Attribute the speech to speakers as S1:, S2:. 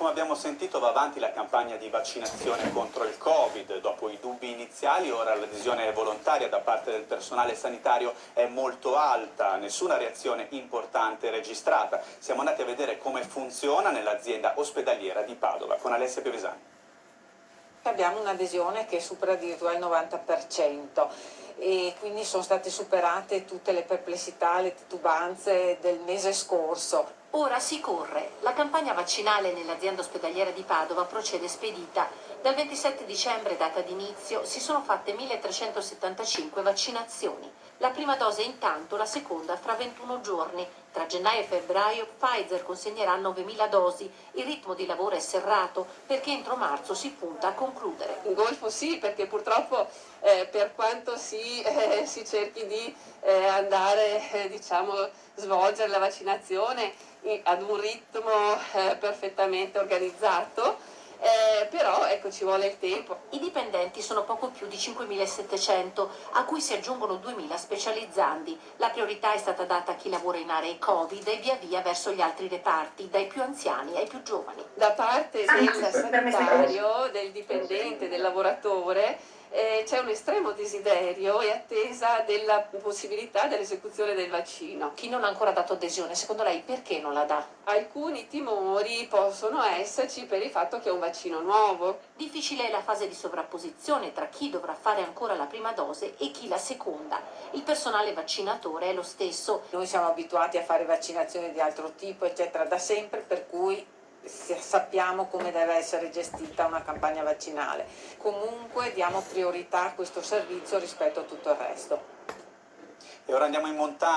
S1: come abbiamo sentito va avanti la campagna di vaccinazione contro il Covid. Dopo i dubbi iniziali, ora l'adesione volontaria da parte del personale sanitario è molto alta, nessuna reazione importante registrata. Siamo andati a vedere come funziona nell'azienda ospedaliera di Padova con Alessia Piovesani.
S2: Abbiamo un'adesione che supera addirittura il 90% e quindi sono state superate tutte le perplessità, le titubanze del mese scorso.
S3: Ora si corre. La campagna vaccinale nell'azienda ospedaliera di Padova procede spedita. Dal 27 dicembre, data d'inizio, si sono fatte 1375 vaccinazioni. La prima dose intanto, la seconda fra 21 giorni. Tra gennaio e febbraio Pfizer consegnerà 9.000 dosi. Il ritmo di lavoro è serrato perché entro marzo si punta a concludere.
S4: In golfo sì, perché purtroppo per quanto si cerchi di andare, svolgere la vaccinazione ad un ritmo perfettamente organizzato, però ecco, ci vuole il tempo.
S3: I dipendenti sono poco più di 5.700, a cui si aggiungono 2.000 specializzandi. La priorità è stata data a chi lavora in aree Covid e via via verso gli altri reparti, dai più anziani ai più giovani.
S4: Da parte del sanitario, del dipendente, del lavoratore, c'è un estremo desiderio e attesa della possibilità dell'esecuzione del vaccino.
S3: Chi non ha ancora dato adesione, secondo lei perché non la dà?
S4: Alcuni timori possono esserci per il fatto che è un vaccino nuovo.
S3: Difficile è la fase di sovrapposizione tra chi dovrà fare ancora la prima dose e chi la seconda. Il personale vaccinatore è lo stesso.
S2: Noi siamo abituati a fare vaccinazioni di altro tipo, eccetera, da sempre, per cui sappiamo come deve essere gestita una campagna vaccinale. Comunque diamo priorità a questo servizio rispetto a tutto il resto.
S1: E ora andiamo in montagna.